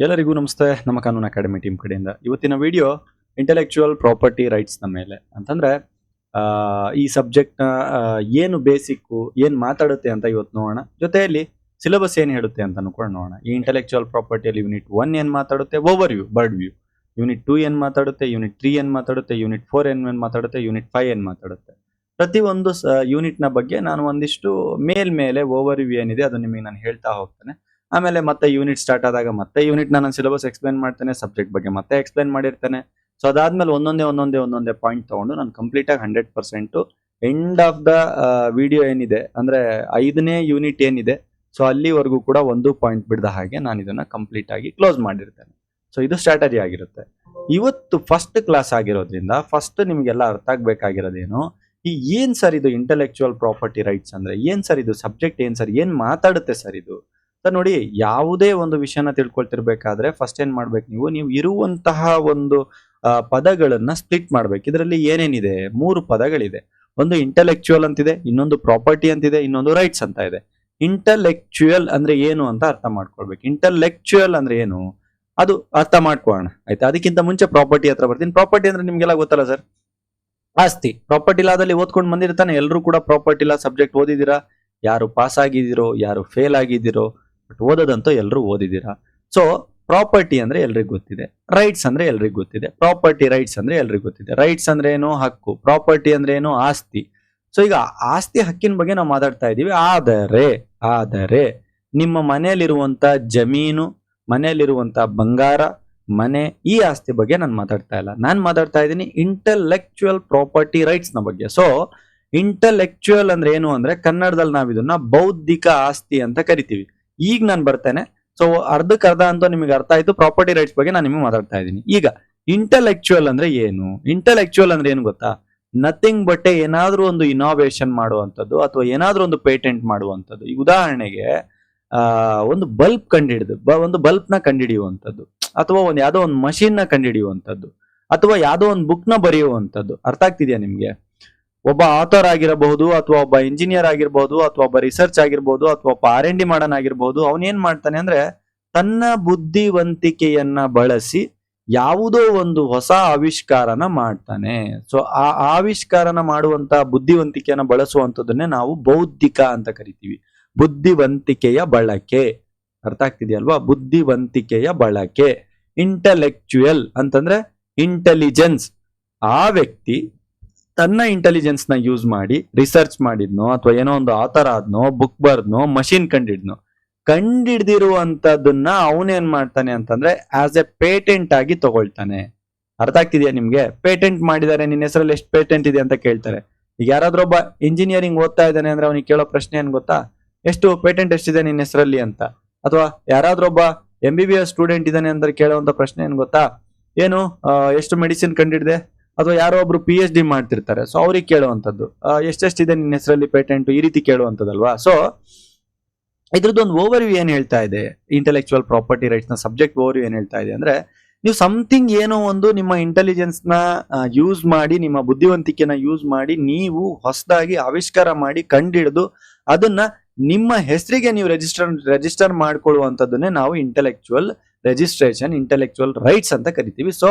ಎಲ್ಲರಿಗೂ ನಮಸ್ತೆ. ನಮ್ಮ ಕಾನೂನು ಅಕಾಡೆಮಿ ಟೀಮ್ ಕಡೆಯಿಂದ ಇವತ್ತಿನ ವಿಡಿಯೋ ಇಂಟೆಲೆಕ್ಚುಯಲ್ ಪ್ರಾಪರ್ಟಿ ರೈಟ್ಸ್ ನ ಮೇಲೆ ಅಂತಂದ್ರೆ ಈ ಸಬ್ಜೆಕ್ಟ್ ನ ಏನು ಬೇಸಿಕ್ಕು ಏನು ಮಾತಾಡುತ್ತೆ ಅಂತ ಇವತ್ತು ನೋಡೋಣ. ಜೊತೆಯಲ್ಲಿ ಸಿಲೆಬಸ್ ಏನು ಹೇಳುತ್ತೆ ಅಂತ ಕೂಡ ನೋಡೋಣ. ಈ ಇಂಟೆಲೆಕ್ಚುಯಲ್ ಪ್ರಾಪರ್ಟಿಯಲ್ಲಿ ಯೂನಿಟ್ 1 ಏನು ಮಾತಾಡುತ್ತೆ, overview bird view. Unit 2 ಏನು ಮಾತಾಡುತ್ತೆ, ಯೂನಿಟ್ 3 ಏನು ಮಾತಾಡುತ್ತೆ, ಯೂನಿಟ್ 4 ಏನು ಮಾತಾಡುತ್ತೆ, ಯೂನಿಟ್ 5 ಏನು ಮಾತಾಡುತ್ತೆ. ಪ್ರತಿಯೊಂದು ಯೂನಿಟ್ ನ ಬಗ್ಗೆ ನಾನು ಒಂದಿಷ್ಟು ಮೇಲ್ಮೇಲೆ ಓವರ್ ವ್ಯೂ ಏನಿದೆ ಅದು ನಿಮಗೆ ನಾನು ಹೇಳ್ತಾ ಹೋಗ್ತೇನೆ. ಆಮೇಲೆ ಮತ್ತೆ ಯೂನಿಟ್ ಸ್ಟಾರ್ಟ್ ಆದಾಗ ಮತ್ತೆ ಯೂನಿಟ್ ನಾನು ಸಿಲೆಬಸ್ ಎಕ್ಸ್ಪ್ಲೈನ್ ಮಾಡ್ತೇನೆ, ಸಬ್ಜೆಕ್ಟ್ ಬಗ್ಗೆ ಮತ್ತೆ ಎಕ್ಸ್ಪ್ಲೈನ್ ಮಾಡಿರ್ತೇನೆ. ಸೊ ಅದಾದ್ಮೇಲೆ ಒಂದೊಂದೇ ಪಾಯಿಂಟ್ ತಗೊಂಡು ನಾನು ಕಂಪ್ಲೀಟ್ ಆಗಿ 100% ಎಂಡ್ ಆಫ್ ದ ವಿಡಿಯೋ ಏನಿದೆ ಅಂದ್ರೆ 5ನೇ ಯೂನಿಟ್ ಏನಿದೆ ಸೊ ಅಲ್ಲಿವರೆಗೂ ಕೂಡ ಒಂದು ಪಾಯಿಂಟ್ ಬಿಡದ ಹಾಗೆ ನಾನು ಇದನ್ನ ಕಂಪ್ಲೀಟ್ ಆಗಿ ಕ್ಲೋಸ್ ಮಾಡಿರ್ತೇನೆ. ಸೊ ಇದು ಸ್ಟ್ರಾಟಜಿ ಆಗಿರುತ್ತೆ. ಇವತ್ತು ಫಸ್ಟ್ ಕ್ಲಾಸ್ ಆಗಿರೋದ್ರಿಂದ ಫಸ್ಟ್ ನಿಮಗೆಲ್ಲ ಅರ್ಥ ಆಗ್ಬೇಕಾಗಿರೋದೇನು, ಈ ಏನ್ ಸರ್ ಇದು ಇಂಟೆಲೆಕ್ಚುಯಲ್ ಪ್ರಾಪರ್ಟಿ ರೈಟ್ಸ್ ಅಂದ್ರೆ ಏನ್ ಸರ್, ಇದು ಸಬ್ಜೆಕ್ಟ್ ಏನ್ ಸರ್, ಏನ್ ಮಾತಾಡುತ್ತೆ ಸರ್ ಇದು ಸರ್. ನೋಡಿ, ಯಾವುದೇ ಒಂದು ವಿಷಯನ ತಿಳ್ಕೊಳ್ತಿರ್ಬೇಕಾದ್ರೆ ಫಸ್ಟ್ ಏನ್ ಮಾಡ್ಬೇಕು, ನೀವು ಇರುವಂತಹ ಒಂದು ಪದಗಳನ್ನ ಸ್ಪ್ಲಿಟ್ ಮಾಡ್ಬೇಕು. ಇದರಲ್ಲಿ ಏನೇನಿದೆ, 3 ಪದಗಳಿದೆ. ಒಂದು ಇಂಟೆಲೆಕ್ಚುಯಲ್ ಅಂತಿದೆ, ಇನ್ನೊಂದು ಪ್ರಾಪರ್ಟಿ ಅಂತಿದೆ, ಇನ್ನೊಂದು ರೈಟ್ಸ್ ಅಂತ ಇದೆ. ಇಂಟೆಲೆಕ್ಚುಯಲ್ ಅಂದ್ರೆ ಏನು ಅಂತ ಅರ್ಥ ಮಾಡ್ಕೊಳ್ಬೇಕು. ಇಂಟೆಲೆಕ್ಚುಯಲ್ ಅಂದ್ರೆ ಏನು ಅದು ಅರ್ಥ ಮಾಡ್ಕೊಳ್ಳೋಣ, ಆಯ್ತಾ. ಅದಕ್ಕಿಂತ ಮುಂಚೆ ಪ್ರಾಪರ್ಟಿ ಹತ್ರ ಬರ್ತೀನಿ. ಪ್ರಾಪರ್ಟಿ ಅಂದ್ರೆ ನಿಮ್ಗೆಲ್ಲ ಗೊತ್ತಲ್ಲ ಸರ್, ಆಸ್ತಿ. ಪ್ರಾಪರ್ಟಿ ಲಾದಲ್ಲಿ ಓದ್ಕೊಂಡು ಬಂದಿರ್ತಾನೆ, ಎಲ್ಲರೂ ಕೂಡ ಪ್ರಾಪರ್ಟಿ ಲಾ ಸಬ್ಜೆಕ್ಟ್ ಓದಿದ್ದೀರಾ. ಯಾರು ಪಾಸ್ ಆಗಿದ್ದೀರೋ, ಯಾರು ಫೇಲ್ ಆಗಿದ್ದೀರೋ, ಬಟ್ ಓದೋದಂತೂ ಎಲ್ಲರೂ ಓದಿದ್ದೀರಾ. ಸೊ ಪ್ರಾಪರ್ಟಿ ಅಂದ್ರೆ ಎಲ್ರಿಗೂ ಗೊತ್ತಿದೆ, ರೈಟ್ಸ್ ಅಂದ್ರೆ ಎಲ್ರಿಗೂ ಗೊತ್ತಿದೆ. ಪ್ರಾಪರ್ಟಿ ರೈಟ್ಸ್ ಅಂದ್ರೆ ಎಲ್ರಿಗೂ ಗೊತ್ತಿದೆ. ರೈಟ್ಸ್ ಅಂದ್ರೆ ಏನು, ಹಕ್ಕು. ಪ್ರಾಪರ್ಟಿ ಅಂದ್ರೆ ಏನು, ಆಸ್ತಿ. ಸೊ ಈಗ ಆಸ್ತಿ ಹಕ್ಕಿನ ಬಗ್ಗೆ ನಾವು ಮಾತಾಡ್ತಾ ಇದೀವಿ. ಆದರೆ ನಿಮ್ಮ ಮನೆಯಲ್ಲಿರುವಂತ ಜಮೀನು, ಮನೆಯಲ್ಲಿರುವಂತ ಬಂಗಾರ, ಮನೆ, ಈ ಆಸ್ತಿ ಬಗ್ಗೆ ನಾನು ಮಾತಾಡ್ತಾ ಇಲ್ಲ. ನಾನು ಮಾತಾಡ್ತಾ ಇದ್ದೀನಿ ಇಂಟೆಲೆಕ್ಚುಯಲ್ ಪ್ರಾಪರ್ಟಿ ರೈಟ್ಸ್ ನ ಬಗ್ಗೆ. ಸೊ ಇಂಟೆಲೆಕ್ಚುಯಲ್ ಅಂದ್ರೆ ಏನು ಅಂದ್ರೆ ಕನ್ನಡದಲ್ಲಿ ನಾವು ಇದನ್ನ ಬೌದ್ಧಿಕ ಆಸ್ತಿ ಅಂತ ಕರಿತೀವಿ. ಈಗ ನಾನು ಬರ್ತೇನೆ. ಸೊ ಅರ್ಧಕ್ಕೆ ಅರ್ಧ ಅಂತ ನಿಮಗೆ ಅರ್ಥ ಆಯ್ತು. ಪ್ರಾಪರ್ಟಿ ರೈಟ್ಸ್ ಬಗ್ಗೆ ನಾನು ನಿಮಗೆ ಮಾತಾಡ್ತಾ ಇದ್ದೀನಿ. ಈಗ ಇಂಟೆಲೆಕ್ಚುಯಲ್ ಅಂದ್ರೆ ಏನು, ಇಂಟೆಲೆಕ್ಚುಯಲ್ ಅಂದ್ರೆ ಏನು ಗೊತ್ತಾ, ನಥಿಂಗ್ ಬಟ್ ಏನಾದ್ರೂ ಒಂದು ಇನೋವೇಷನ್ ಮಾಡುವಂಥದ್ದು ಅಥವಾ ಏನಾದ್ರೂ ಒಂದು ಪೇಟೆಂಟ್ ಮಾಡುವಂಥದ್ದು. ಈ ಉದಾಹರಣೆಗೆ ಒಂದು ಬಲ್ಬ್ ಕಂಡುಹಿಡಿದು ಒಂದು ಬಲ್ಬ್ ನ ಕಂಡುಹಿಡಿಯುವಂಥದ್ದು, ಅಥವಾ ಯಾವ್ದೋ ಒಂದು ಮಷೀನ್ ನ ಕಂಡುಹಿಡಿಯುವಂಥದ್ದು, ಅಥವಾ ಯಾವ್ದೋ ಒಂದು ಬುಕ್ ನ ಬರೆಯುವಂಥದ್ದು. ಅರ್ಥ ಆಗ್ತಿದ್ಯಾ ನಿಮ್ಗೆ? ಒಬ್ಬ ಆಥರ್ ಆಗಿರಬಹುದು, ಅಥವಾ ಒಬ್ಬ ಇಂಜಿನಿಯರ್ ಆಗಿರ್ಬಹುದು, ಅಥವಾ ಒಬ್ಬ ರಿಸರ್ಚ್ ಆಗಿರ್ಬಹುದು, ಅಥವಾ ಒಬ್ಬ R&D ಮಾಡನ್ ಆಗಿರ್ಬಹುದು. ಅವನೇನ್ ಮಾಡ್ತಾನೆ ಅಂದ್ರೆ ತನ್ನ ಬುದ್ಧಿವಂತಿಕೆಯನ್ನ ಬಳಸಿ ಯಾವುದೋ ಒಂದು ಹೊಸ ಆವಿಷ್ಕಾರನ ಮಾಡ್ತಾನೆ. ಸೊ ಆ ಆವಿಷ್ಕಾರನ ಮಾಡುವಂತ ಬುದ್ಧಿವಂತಿಕೆಯನ್ನ ಬಳಸುವಂತದನ್ನೇ ನಾವು ಬೌದ್ಧಿಕ ಅಂತ ಕರಿತೀವಿ. ಬುದ್ಧಿವಂತಿಕೆಯ ಬಳಕೆ. ಅರ್ಥ ಆಗ್ತಿದೆಯಲ್ವಾ? ಬುದ್ಧಿವಂತಿಕೆಯ ಬಳಕೆ. ಇಂಟೆಲೆಕ್ಚುಯಲ್ ಅಂತಂದ್ರೆ ಇಂಟೆಲಿಜೆನ್ಸ್. ಆ ವ್ಯಕ್ತಿ ತನ್ನ ಇಂಟೆಲಿಜೆನ್ಸ್ ನ ಯೂಸ್ ಮಾಡಿ ರಿಸರ್ಚ್ ಮಾಡಿದ್ನೋ, ಅಥವಾ ಏನೋ ಒಂದು ಆಥರ್ ಆದ್ನೋ, ಬುಕ್ ಬರ್ದ್ನೋ, ಮಷಿನ್ ಕಂಡಿಡಿದಿರುವಂತದನ್ನ ಅವನೇನ್ ಮಾಡ್ತಾನೆ ಅಂತಂದ್ರೆ ಆಸ್ ಎ ಪೇಟೆಂಟ್ ಆಗಿ ತಗೊಳ್ತಾನೆ. ಅರ್ಥ ಆಗ್ತಿದ್ಯಾ ನಿಮ್ಗೆ? ಪೇಟೆಂಟ್ ಮಾಡಿದ್ದಾರೆ, ನಿನ್ನ ಹೆಸರಲ್ಲಿ ಎಷ್ಟು ಪೇಟೆಂಟ್ ಇದೆ ಅಂತ ಕೇಳ್ತಾರೆ. ಈಗ ಯಾರಾದ್ರೂ ಒಬ್ಬ ಇಂಜಿನಿಯರಿಂಗ್ ಓದ್ತಾ ಇದ್ದಾನೆ ಅಂದ್ರೆ ಅವನಿಗೆ ಕೇಳೋ ಪ್ರಶ್ನೆ ಏನ್ ಗೊತ್ತಾ, ಎಷ್ಟು ಪೇಟೆಂಟ್ ಎಷ್ಟಿದೆ ನಿನ್ನ ಹೆಸರಲ್ಲಿ ಅಂತ. ಅಥವಾ ಯಾರಾದ್ರೂ ಒಬ್ಬ MBBS ಸ್ಟೂಡೆಂಟ್ ಇದ್ದಾನೆ ಅಂದ್ರೆ ಕೇಳುವಂತ ಪ್ರಶ್ನೆ ಏನ್ ಗೊತ್ತಾ, ಏನು ಎಷ್ಟು ಮೆಡಿಸಿನ್ ಕಂಡಿಡಿದೆ. ಅಥವಾ ಯಾರೋ ಒಬ್ರು PhD ಮಾಡ್ತಿರ್ತಾರೆ, ಸೊ ಅವ್ರಿಗೆ ಕೇಳುವಂಥದ್ದು ಎಷ್ಟೆಷ್ಟಿದೆ ನಿನ್ನ ಹೆಸರಲ್ಲಿ ಪೇಟೆಂಟ್, ಈ ರೀತಿ ಕೇಳುವಂಥದ್ದಲ್ವಾ. ಸೊ ಇದ್ರದ್ದೊಂದು ಓವರ್ ವ್ಯೂ ಏನ್ ಹೇಳ್ತಾ ಇದೆ, ಇಂಟೆಲೆಕ್ಚುಯಲ್ ಪ್ರಾಪರ್ಟಿ ರೈಟ್ಸ್ ನ ಸಬ್ಜೆಕ್ಟ್ ಓವರ್ ವ್ಯೂ ಏನ್ ಹೇಳ್ತಾ ಇದೆ ಅಂದ್ರೆ, ನೀವು ಸಮಥಿಂಗ್ ಏನೋ ಒಂದು ನಿಮ್ಮ ಇಂಟೆಲಿಜೆನ್ಸ್ ನ ಯೂಸ್ ಮಾಡಿ, ನಿಮ್ಮ ಬುದ್ಧಿವಂತಿಕೆನ ಯೂಸ್ ಮಾಡಿ ನೀವು ಹೊಸದಾಗಿ ಆವಿಷ್ಕಾರ ಮಾಡಿ ಕಂಡಿಡಿದು ಅದನ್ನ ನಿಮ್ಮ ಹೆಸರಿಗೆ ನೀವು ರಿಜಿಸ್ಟರ್ ಮಾಡ್ಕೊಳ್ಳುವಂಥದ್ದನ್ನೇ ನಾವು ಇಂಟೆಲೆಕ್ಚುಯಲ್ ರಿಜಿಸ್ಟ್ರೇಷನ್, ಇಂಟೆಲೆಕ್ಚುಯಲ್ ರೈಟ್ಸ್ ಅಂತ ಕರಿತೀವಿ. ಸೊ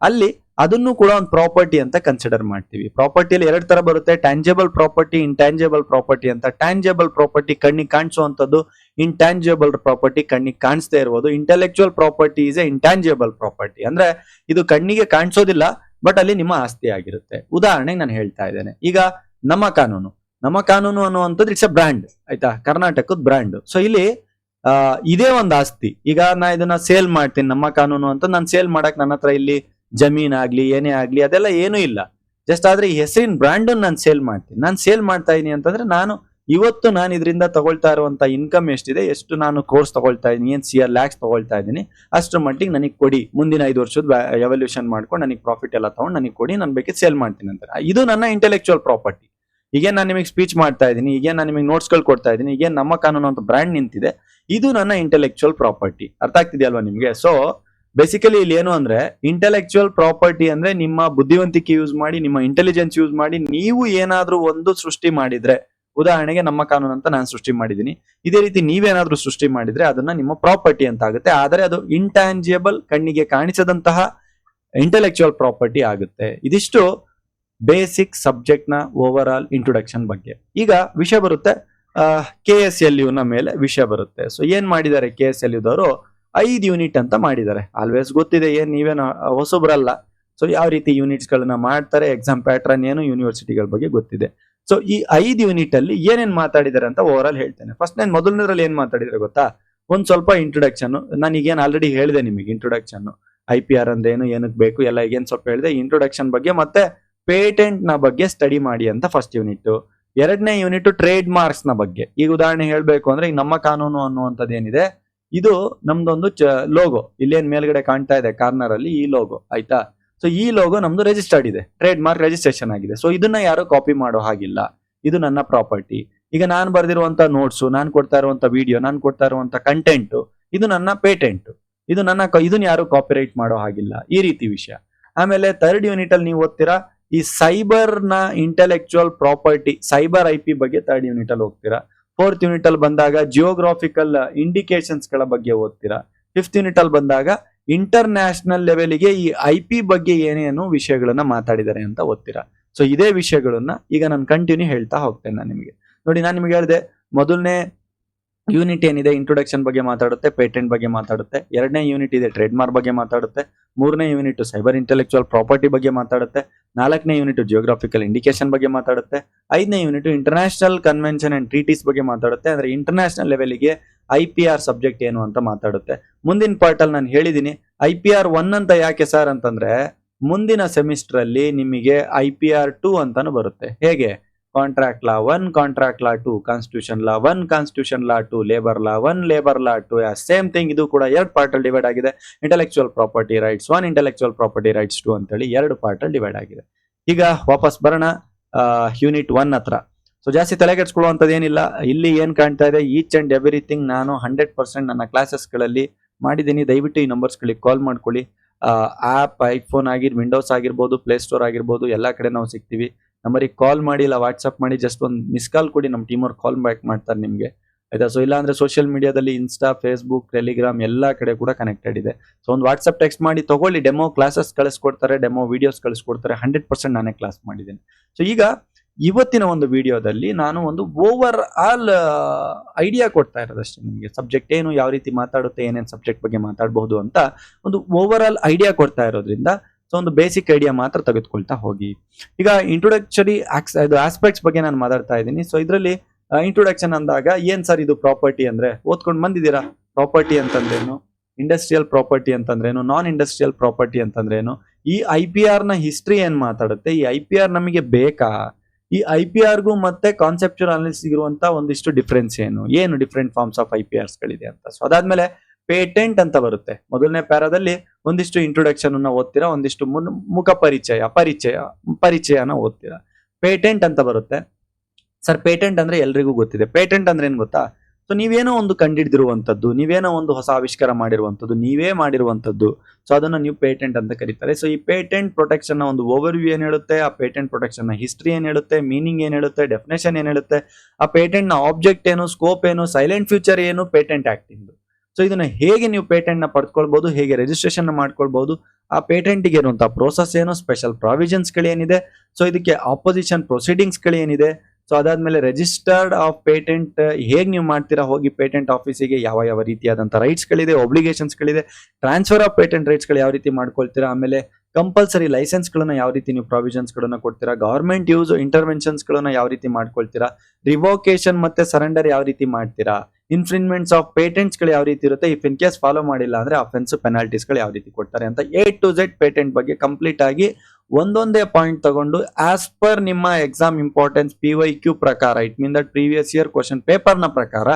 ಅಲ್ಲಿ ಅದನ್ನು ಕೂಡ ಒಂದು ಪ್ರಾಪರ್ಟಿ ಅಂತ ಕನ್ಸಿಡರ್ ಮಾಡ್ತೀವಿ. ಪ್ರಾಪರ್ಟಿಯಲ್ಲಿ 2 ತರ ಬರುತ್ತೆ, ಟ್ಯಾಂಜಬಲ್ ಪ್ರಾಪರ್ಟಿ, ಇಂಟ್ಯಾಂಜಬಲ್ ಪ್ರಾಪರ್ಟಿ ಅಂತ. ಟ್ಯಾಂಜಬಲ್ ಪ್ರಾಪರ್ಟಿ ಕಣ್ಣಿಗೆ ಕಾಣಿಸುವಂಥದ್ದು, ಇಂಟ್ಯಾಂಜಬಲ್ ಪ್ರಾಪರ್ಟಿ ಕಣ್ಣಿಗೆ ಕಾಣಿಸದೇ ಇರ್ಬೋದು. Intellectual property is A intangible property ಅಂದ್ರೆ ಇದು ಕಣ್ಣಿಗೆ ಕಾಣಿಸೋದಿಲ್ಲ, ಬಟ್ ಅಲ್ಲಿ ನಿಮ್ಮ ಆಸ್ತಿ ಆಗಿರುತ್ತೆ. ಉದಾಹರಣೆಗೆ ನಾನು ಹೇಳ್ತಾ ಇದ್ದೇನೆ, ಈಗ ನಮ್ಮ ಕಾನೂನು ಅನ್ನುವಂಥದ್ದು ಇಟ್ಸ್ ಎ ಬ್ರ್ಯಾಂಡ್, ಆಯ್ತಾ, ಕರ್ನಾಟಕದ ಬ್ರ್ಯಾಂಡ್. ಸೊ ಇಲ್ಲಿ ಇದೇ ಒಂದು ಆಸ್ತಿ. ಈಗ ನಾ ಇದನ್ನ ಸೇಲ್ ಮಾಡ್ತೀನಿ, ನಮ್ಮ ಕಾನೂನು ಅಂತ. ನಾನು ಸೇಲ್ ಮಾಡಕ್ ನನ್ನ ಹತ್ರ ಇಲ್ಲಿ ಜಮೀನ್ ಆಗ್ಲಿ ಏನೇ ಆಗ್ಲಿ ಅದೆಲ್ಲ ಏನೂ ಇಲ್ಲ. ಜಸ್ಟ್ ಆದ್ರೆ ಈ ಹೆಸರಿನ ಬ್ರ್ಯಾಂಡ್ ನಾನು ಸೇಲ್ ಮಾಡ್ತೀನಿ. ನಾನು ಸೇಲ್ ಮಾಡ್ತಾ ಇದೀನಿ ಅಂತಂದ್ರೆ ಇವತ್ತು ನಾನು ಇದರಿಂದ ತಗೊಳ್ತಾ ಇರುವಂತ ಇನ್ಕಮ್ ಎಷ್ಟಿದೆ, ಎಷ್ಟು ನಾನು ಕೋರ್ಸ್ ತಗೊಳ್ತಾ ಇದೀನಿ, ಏನ್ ಲ್ಯಾಕ್ಸ್ ತಗೊಳ್ತಾ ಇದೀನಿ, ಅಷ್ಟರ ಮಟ್ಟಿಗೆ ನನಗೆ ಕೊಡಿ. ಮುಂದಿನ 5 ವರ್ಷದ ಎವಲ್ಯೂಷನ್ ಮಾಡ್ಕೊಂಡು ನನಗೆ ಪ್ರಾಫಿಟ್ ಎಲ್ಲ ತಗೊಂಡು ನನಗೆ ಕೊಡಿ, ನಾನು ಬೇಕಿದ್ರೆ ಸೇಲ್ ಮಾಡ್ತೀನಿ ಅಂತ. ಇದು ನನ್ನ ಇಂಟೆಲೆಕ್ಚುಯಲ್ ಪ್ರಾಪರ್ಟಿ. ಈಗೇನ್ ನಾನು ನಿಮಗೆ ಸ್ಪೀಚ್ ಮಾಡ್ತಾ ಇದ್ದೀನಿ, ಈಗೇನ್ ನಾನು ನಿಮಗೆ ನೋಟ್ಸ್ಗಳು ಕೊಡ್ತಾ ಇದ್ದೀನಿ, ಈಗೇನ್ ನಮ್ಮ ಕಾನೂನು ಅಂತ ಬ್ರ್ಯಾಂಡ್ ನಿಂತಿದೆ, ಇದು ನನ್ನ ಇಂಟೆಲೆಕ್ಚುಯಲ್ ಪ್ರಾಪರ್ಟಿ. ಅರ್ಥ ಆಗ್ತಿದೆಯಲ್ವಾ ನಿಮ್ಗೆ? ಸೊ ಬೇಸಿಕಲಿ ಇಲ್ಲಿ ಏನು ಅಂದ್ರೆ ಇಂಟೆಲೆಕ್ಚುಯಲ್ ಪ್ರಾಪರ್ಟಿ ಅಂದ್ರೆ ನಿಮ್ಮ ಬುದ್ಧಿವಂತಿಕೆ ಯೂಸ್ ಮಾಡಿ, ನಿಮ್ಮ ಇಂಟೆಲಿಜೆನ್ಸ್ ಯೂಸ್ ಮಾಡಿ ನೀವು ಏನಾದ್ರೂ ಒಂದು ಸೃಷ್ಟಿ ಮಾಡಿದ್ರೆ, ಉದಾಹರಣೆಗೆ ನಮ್ಮ ಕಾನೂನು ಅಂತ ನಾನು ಸೃಷ್ಟಿ ಮಾಡಿದ್ದೀನಿ. ಇದೇ ರೀತಿ ನೀವೇನಾದ್ರೂ ಸೃಷ್ಟಿ ಮಾಡಿದ್ರೆ ಅದನ್ನ ನಿಮ್ಮ ಪ್ರಾಪರ್ಟಿ ಅಂತ ಆಗುತ್ತೆ. ಆದರೆ ಅದು ಇಂಟ್ಯಾಂಜಿಬಲ್, ಕಣ್ಣಿಗೆ ಕಾಣಿಸದಂತಹ ಇಂಟೆಲೆಕ್ಚುಯಲ್ ಪ್ರಾಪರ್ಟಿ ಆಗುತ್ತೆ. ಇದಿಷ್ಟು ಬೇಸಿಕ್ ಸಬ್ಜೆಕ್ಟ್ ನ ಓವರ್ ಆಲ್ ಇಂಟ್ರೊಡಕ್ಷನ್ ಬಗ್ಗೆ. ಈಗ ವಿಷಯ ಬರುತ್ತೆ KSLU ನ ಮೇಲೆ ವಿಷಯ ಬರುತ್ತೆ. ಸೊ ಏನ್ ಮಾಡಿದ್ದಾರೆ KSLU ದವರು, 5 ಯೂನಿಟ್ ಅಂತ ಮಾಡಿದ್ದಾರೆ. ಆಲ್ವೇಸ್ ಗೊತ್ತಿದೆ, ಏನ್ ನೀವೇನು ಹೊಸಬ್ರಲ್ಲ. ಸೊ ಯಾವ ರೀತಿ ಯೂನಿಟ್ಸ್ ಗಳನ್ನ ಮಾಡ್ತಾರೆ, ಎಕ್ಸಾಮ್ ಪ್ಯಾಟ್ರನ್ ಏನು, ಯೂನಿವರ್ಸಿಟಿಗಳ ಬಗ್ಗೆ ಗೊತ್ತಿದೆ. ಸೊ ಈ 5 ಯೂನಿಟ್ ಅಲ್ಲಿ ಏನೇನ್ ಮಾತಾಡಿದ್ದಾರೆ ಅಂತ ಓವರ್ ಆಲ್ ಹೇಳ್ತೇನೆ. ಫಸ್ಟ್ ನಾನು ಮೊದಲನೇದ್ರಲ್ಲಿ ಏನ್ ಮಾತಾಡಿದ್ರೆ ಗೊತ್ತಾ, ಒಂದ್ ಸ್ವಲ್ಪ ಇಂಟ್ರೊಡಕ್ಷನ್. ನಾನೀಗೇನ್ ಆಲ್ರೆಡಿ ಹೇಳಿದೆ ನಿಮಗೆ ಇಂಟ್ರೊಡಕ್ಷನ್, IPR ಅಂದ್ರೆ ಏನು, ಏನಕ್ಕೆ ಬೇಕು ಎಲ್ಲ ಈಗೇನ್ ಸ್ವಲ್ಪ ಹೇಳಿದೆ. ಇಂಟ್ರೊಡಕ್ಷನ್ ಬಗ್ಗೆ ಮತ್ತೆ ಪೇಟೆಂಟ್ ನ ಬಗ್ಗೆ ಸ್ಟಡಿ ಮಾಡಿ ಅಂತ ಫಸ್ಟ್ ಯೂನಿಟ್. ಎರಡನೇ ಯೂನಿಟ್ ಟ್ರೇಡ್ ಮಾರ್ಕ್ಸ್ ನ ಬಗ್ಗೆ. ಈಗ ಉದಾಹರಣೆ ಹೇಳ್ಬೇಕು ಅಂದ್ರೆ, ಈಗ ನಮ್ಮ ಕಾನೂನು ಅನ್ನುವಂಥದ್ದು ಏನಿದೆ, ಇದು ನಮ್ದೊಂದು ಲೋಗೋ, ಇಲ್ಲೇನ್ ಮೇಲ್ಗಡೆ ಕಾಣ್ತಾ ಇದೆ ಕಾರ್ನರ್ ಅಲ್ಲಿ ಈ ಲೋಗೋ, ಆಯ್ತಾ. ಸೊ ಈ ಲೋಗೋ ನಮ್ದು ರಿಜಿಸ್ಟರ್ಡ್ ಇದೆ, ಟ್ರೇಡ್ ಮಾರ್ಕ್ ರಿಜಿಸ್ಟ್ರೇಷನ್ ಆಗಿದೆ. ಸೊ ಇದನ್ನ ಯಾರು ಕಾಪಿ ಮಾಡೋ ಹಾಗಿಲ್ಲ, ಇದು ನನ್ನ ಪ್ರಾಪರ್ಟಿ. ಈಗ ನಾನು ಬರ್ದಿರುವಂತ ನೋಟ್ಸ್, ನಾನು ಕೊಡ್ತಾ ಇರುವಂತ ವಿಡಿಯೋ, ನಾನು ಕೊಡ್ತಾ ಇರುವಂತ ಕಂಟೆಂಟ್, ಇದು ನನ್ನ ಪೇಟೆಂಟ್, ಇದನ್ನ ಯಾರು ಕಾಪಿರೈಟ್ ಮಾಡೋ ಹಾಗಿಲ್ಲ, ಈ ರೀತಿ ವಿಷಯ. ಆಮೇಲೆ ಥರ್ಡ್ ಯೂನಿಟ್ ಅಲ್ಲಿ ನೀವು ಓದ್ತೀರಾ ಈ ಸೈಬರ್ ನ ಇಂಟೆಲೆಕ್ಚುಯಲ್ ಪ್ರಾಪರ್ಟಿ, ಸೈಬರ್ IP ಬಗ್ಗೆ ಥರ್ಡ್ ಯೂನಿಟ್ ಅಲ್ಲಿ ಹೋಗ್ತೀರಾ. ಫೋರ್ತ್ ಯೂನಿಟ್ ಅಲ್ಲಿ ಬಂದಾಗ ಜಿಯೋಗ್ರಾಫಿಕಲ್ ಇಂಡಿಕೇಶನ್ಸ್ ಗಳ ಬಗ್ಗೆ ಓದ್ತೀರಾ. ಫಿಫ್ತ್ ಯೂನಿಟ್ ಅಲ್ಲಿ ಬಂದಾಗ ಇಂಟರ್ನ್ಯಾಷನಲ್ ಲೆವೆಲ್ಗೆ ಈ IP ಬಗ್ಗೆ ಏನೇನು ವಿಷಯಗಳನ್ನ ಮಾತಾಡಿದ್ದಾರೆ ಅಂತ ಓದ್ತೀರಾ. ಸೊ ಇದೇ ವಿಷಯಗಳನ್ನ ಈಗ ನಾನು ಕಂಟಿನ್ಯೂ ಹೇಳ್ತಾ ಹೋಗ್ತೇನೆ. ನಾನು ನಿಮಗೆ ಹೇಳಿದೆ, ಮೊದಲನೇ ಯೂನಿಟ್ ಏನಿದೆ ಇಂಟ್ರೊಡಕ್ಷನ್ ಬಗ್ಗೆ ಮಾತಾಡುತ್ತೆ, ಪೇಟೆಂಟ್ ಬಗ್ಗೆ ಮಾತಾಡುತ್ತೆ. ಎರಡನೇ ಯೂನಿಟ್ ಇದೆ ಟ್ರೇಡ್ ಮಾರ್ಕ್ ಬಗ್ಗೆ ಮಾತಾಡುತ್ತೆ. ಮೂರನೇ ಯೂನಿಟ್ ಸೈಬರ್ ಇಂಟೆಲೆಕ್ಚುಯಲ್ ಪ್ರಾಪರ್ಟಿ ಬಗ್ಗೆ ಮಾತಾಡುತ್ತೆ. ನಾಲ್ಕನೇ ಯೂನಿಟ್ ಜಿಯೋಗ್ರಾಫಿಕಲ್ ಇಂಡಿಕೇಶನ್ ಬಗ್ಗೆ ಮಾತಾಡುತ್ತೆ. ಐದನೇ unit international convention and treaties ಬಗ್ಗೆ ಮಾತಾಡುತ್ತೆ. ಅಂದ್ರೆ ಇಂಟರ್ನ್ಯಾಷನಲ್ ಲೆವೆಲ್ಗೆ IPR ಸಬ್ಜೆಕ್ಟ್ ಏನು ಅಂತ ಮಾತಾಡುತ್ತೆ. ಮುಂದಿನ ಪಾರ್ಟ್ ಅಲ್ಲಿ ನಾನು ಹೇಳಿದೀನಿ, IPR 1 ಅಂತ ಯಾಕೆ ಸರ್ ಅಂತಂದ್ರೆ, ಮುಂದಿನ ಸೆಮಿಸ್ಟರ್ ಅಲ್ಲಿ ನಿಮಗೆ IPR 2 ಅಂತಾನು ಬರುತ್ತೆ. ಹೇಗೆ? Contract law 1, contract law 2, constitution ಲಾ 1, ಕಾನ್ಸ್ಟಿಟ್ಯೂಷನ್ ಲಾ 2, ಲೇಬರ್ ಲಾ 1, ಲೇಬರ್ ಲಾ 2. ಸೇಮ್ ಥಿಂಗ್, ಇದು ಕೂಡ 2 ಪಾರ್ಟ್ ಅಲ್ಲಿ ಡಿವೈಡ್ ಆಗಿದೆ. Intellectual property rights 1, intellectual property rights 2 ಅಂತೇಳಿ 2 ಪಾರ್ಟ್ ಅಲ್ಲಿ ಡಿವೈಡ್ ಆಗಿದೆ. ಈಗ ವಾಪಸ್ ಬರೋಣ ಯೂನಿಟ್ 1 ಹತ್ರ. ಸೊ ಜಾಸ್ತಿ ತಲೆಗೆಡ್ಸ್ಕೊಳ್ಳುವಂಥದ್ದು ಏನಿಲ್ಲ. ಇಲ್ಲಿ ಏನ್ ಕಾಣ್ತಾ ಇದೆ, ಈಚ್ ಅಂಡ್ ಎವ್ರಿಥಿಂಗ್ ನಾನು 100% ನನ್ನ ಕ್ಲಾಸಸ್ಗಳಲ್ಲಿ ಮಾಡಿದ್ದೀನಿ. ದಯವಿಟ್ಟು ಈ ನಂಬರ್ಸ್ಗಳಿಗೆ ಕಾಲ್ ಮಾಡ್ಕೊಳ್ಳಿ. ಆಪ್ ಐಫೋನ್ ವಿಂಡೋಸ್ ಆಗಿರ್ಬೋದು, ಪ್ಲೇ ಸ್ಟೋರ್ ಆಗಿರ್ಬೋದು, ಎಲ್ಲಾ ಕಡೆ ನಾವು ಸಿಗ್ತೀವಿ. ನಂಬರಿಗೆ ಕಾಲ್ ಮಾಡಿ, ಇಲ್ಲ ವಾಟ್ಸ್ಆಪ್ ಮಾಡಿ, ಜಸ್ಟ್ ಒಂದು ಮಿಸ್ ಕಾಲ್ ಕೊಡಿ, ನಮ್ಮ ಟೀಮ್ ಅವ್ರು ಕಾಲ್ ಬ್ಯಾಕ್ ಮಾಡ್ತಾರೆ ನಿಮಗೆ, ಆಯ್ತಾ. ಸೊ ಇಲ್ಲ ಅಂದ್ರೆ ಸೋಷಿಯಲ್ ಮೀಡಿಯಾದಲ್ಲಿ ಇನ್ಸ್ಟಾ, ಫೇಸ್ಬುಕ್, ಟೆಲಿಗ್ರಾಮ್ ಎಲ್ಲಾ ಕಡೆ ಕೂಡ ಕನೆಕ್ಟೆಡ್ ಇದೆ. ಸೊ ಒಂದು ವಾಟ್ಸ್ಆಪ್ ಟೆಕ್ಸ್ಟ್ ಮಾಡಿ ತಗೊಳ್ಳಿ, ಡೆಮೋ ಕ್ಲಾಸಸ್ ಕಳಿಸ್ಕೊಡ್ತಾರೆ, ಡೆಮೋ ವಿಡಿಯೋಸ್ ಕಳಿಸ್ಕೊಡ್ತಾರೆ. 100% ನಾನೇ ಕ್ಲಾಸ್ ಮಾಡಿದ್ದೇನೆ. ಸೊ ಈಗ ಇವತ್ತಿನ ಒಂದು ವಿಡಿಯೋದಲ್ಲಿ ನಾನು ಒಂದು ಓವರ್ ಆಲ್ ಐಡಿಯಾ ಕೊಡ್ತಾ ಇರೋದಷ್ಟೇ ನಿಮಗೆ. ಸಬ್ಜೆಕ್ಟ್ ಏನು, ಯಾವ ರೀತಿ ಮಾತಾಡುತ್ತೆ, ಏನೇನು ಸಬ್ಜೆಕ್ಟ್ ಬಗ್ಗೆ ಮಾತಾಡಬಹುದು ಅಂತ ಒಂದು ಓವರ್ ಆಲ್ ಐಡಿಯಾ ಕೊಡ್ತಾ ಇರೋದ್ರಿಂದ, ಸೊ ಒಂದು ಬೇಸಿಕ್ ಐಡಿಯಾ ಮಾತ್ರ ತೆಗೆದುಕೊಳ್ತಾ ಹೋಗಿ. ಈಗ ಇಂಟ್ರೊಡಕ್ಟರಿ ಆಸ್ಪೆಕ್ಟ್ಸ್ ಬಗ್ಗೆ ನಾನು ಮಾತಾಡ್ತಾ ಇದ್ದೀನಿ. ಸೊ ಇದರಲ್ಲಿ ಇಂಟ್ರೊಡಕ್ಷನ್ ಅಂದಾಗ, ಏನ್ ಸರ್ ಇದು ಪ್ರಾಪರ್ಟಿ ಅಂದ್ರೆ, ಓದ್ಕೊಂಡು ಬಂದಿದ್ದೀರಾ. ಪ್ರಾಪರ್ಟಿ ಅಂತಂದ್ರೇನು, ಇಂಡಸ್ಟ್ರಿಯಲ್ ಪ್ರಾಪರ್ಟಿ ಅಂತಂದ್ರೇನು, ನಾನ್ ಇಂಡಸ್ಟ್ರಿಯಲ್ ಪ್ರಾಪರ್ಟಿ ಅಂತಂದ್ರೇನು, ಈ IPR ನ ಹಿಸ್ಟ್ರಿ ಏನ್ ಮಾತಾಡುತ್ತೆ, ಈ IPR ನಮಗೆ ಬೇಕಾ, ಈ IPR ಗೂ ಮತ್ತೆ ಕಾನ್ಸೆಪ್ಚುಯಲ್ ಅನಾಲಿಸಿಸ್ ಇರುವಂತ ಒಂದಿಷ್ಟು ಡಿಫ್ರೆನ್ಸ್ ಏನು ಡಿಫ್ರೆಂಟ್ ಫಾರ್ಮ್ಸ್ ಆಫ್ IPRs ಗಳಿದೆ ಅಂತ. ಸೊ ಅದಾದ್ಮೇಲೆ ಪೇಟೆಂಟ್ ಅಂತ ಬರುತ್ತೆ. ಮೊದಲನೇ ಪ್ಯಾರಾದಲ್ಲಿ ಒಂದಿಷ್ಟು ಇಂಟ್ರೊಡಕ್ಷನ್ ಅನ್ನ ಓದ್ತೀರಾ, ಒಂದಿಷ್ಟು ಮುಖ ಪರಿಚಯನ ಓದ್ತೀರಾ. ಪೇಟೆಂಟ್ ಅಂತ ಬರುತ್ತೆ. ಸರ್ ಪೇಟೆಂಟ್ ಅಂದ್ರೆ ಎಲ್ರಿಗೂ ಗೊತ್ತಿದೆ. ಪೇಟೆಂಟ್ ಅಂದ್ರೆ ಏನ್ ಗೊತ್ತಾ, ಸೊ ನೀವೇನೋ ಒಂದು ಕಂಡಿಡಿದಿರುವಂತದ್ದು, ನೀವೇನೋ ಒಂದು ಹೊಸ ಆವಿಷ್ಕಾರ ಮಾಡಿರುವಂತದ್ದು, ನೀವೇ ಮಾಡಿರುವಂತದ್ದು, ಸೊ ಅದನ್ನ ನೀವು ಪೇಟೆಂಟ್ ಅಂತ ಕರೀತಾರೆ. ಸೊ ಈ ಪೇಟೆಂಟ್ ಪ್ರೊಟೆಕ್ಷನ್ ನ ಒಂದು ಓವರ್ ವ್ಯೂ ಏನ್ ಹೇಳುತ್ತೆ, ಆ ಪೇಟೆಂಟ್ ಪ್ರೊಟೆಕ್ಷನ್ ನ ಹಿಸ್ಟ್ರಿ ಏನ್ ಹೇಳುತ್ತೆ, ಮೀನಿಂಗ್ ಏನ್ ಹೇಳುತ್ತೆ, ಡೆಫಿನೇಷನ್ ಏನ್ ಹೇಳುತ್ತೆ, ಆ ಪೇಟೆಂಟ್ ನ ಆಬ್ಜೆಕ್ಟ್ ಏನು, ಸ್ಕೋಪ್ ಏನು, ಸೈಲೆಂಟ್ ಫ್ಯೂಚರ್ ಏನು, ಪೇಟೆಂಟ್ ಆಕ್ಟ್ ಇಂದು. ಸೊ ಇದನ್ನ ಹೇಗೆ ನೀವು ಪೇಟೆಂಟ್ ನ ಪಡ್ಕೊಳ್ಬಹುದು, ಹೇಗೆ ರಿಜಿಸ್ಟ್ರೇಷನ್ ಮಾಡ್ಕೊಳ್ಬಹುದು, ಆ ಪೇಟೆಂಟ್ ಗೆ ಇರುವಂತಹ ಪ್ರೋಸೆಸ್ ಏನು, ಸ್ಪೆಷಲ್ ಪ್ರಾವಿಷನ್ಸ್ ಗಳೇನಿದೆ, ಸೊ ಇದಕ್ಕೆ ಆಪೋಸಿಷನ್ ಪ್ರೊಸೀಡಿಂಗ್ಸ್ ಗಳೇನಿದೆ, ಸೊ ಅದಾದ್ಮೇಲೆ ರಿಜಿಸ್ಟರ್ಡ್ ಆಫ್ ಪೇಟೆಂಟ್ ಹೇಗೆ ನೀವು ಮಾಡ್ತೀರಾ, ಹೋಗಿ ಪೇಟೆಂಟ್ ಆಫೀಸಿಗೆ ಯಾವ ರೀತಿಯಾದಂತಹ ರೈಟ್ಸ್ ಗಳಿದೆ, ಒಬ್ಲಿಗೇಷನ್ಸ್ ಗಳಿದೆ, ಟ್ರಾನ್ಸ್ಫರ್ ಆಫ್ ಪೇಟೆಂಟ್ ರೈಟ್ಸ್ ಗಳು ಯಾವ ರೀತಿ ಮಾಡ್ಕೊಳ್ತೀರಾ, ಆಮೇಲೆ ಕಂಪಲ್ಸರಿ ಲೈಸೆನ್ಸ್ ಗಳನ್ನ ಯಾವ ರೀತಿ ನೀವು ಪ್ರಾವಿಷನ್ಸ್ ಗಳನ್ನ ಕೊಡ್ತೀರಾ, ಗವರ್ಮೆಂಟ್ ಯೂಸ್ ಇಂಟರ್ವೆನ್ಷನ್ಸ್ ಗಳನ್ನ ಯಾವ ರೀತಿ ಮಾಡ್ಕೊಳ್ತೀರಾ, ರಿವೋಕೇಶನ್ ಮತ್ತೆ ಸರೆಂಡರ್ ಯಾವ ರೀತಿ ಮಾಡ್ತೀರಾ, ಇನ್ಫ್ರಿಂಜ್ಮೆಂಟ್ಸ್ ಆಫ್ ಪೇಟೆಂಟ್ಸ್ ಗಳು ಯಾವ ರೀತಿ ಇರುತ್ತೆ, ಇಫ್ ಇನ್ ಕೇಸ್ ಫಾಲೋ ಮಾಡಿಲ್ಲ ಅಂದ್ರೆ ಅಫೆನ್ಸ್ ಪೆನಾಲ್ಟೀಸ್ ಗಳು ಯಾವ ರೀತಿ ಕೊಡ್ತಾರೆ ಅಂತ A to Z ಪೇಟೆಂಟ್ ಬಗ್ಗೆ ಕಂಪ್ಲೀಟ್ ಆಗಿ ಒಂದೊಂದೇ ಪಾಯಿಂಟ್ ತಗೊಂಡು ಆಸ್ ಪರ್ ನಿಮ್ಮ ಎಕ್ಸಾಮ್ ಇಂಪಾರ್ಟೆನ್ಸ್ PYQ ಪ್ರಕಾರ, it mean that previous year question paper ನ ಪ್ರಕಾರ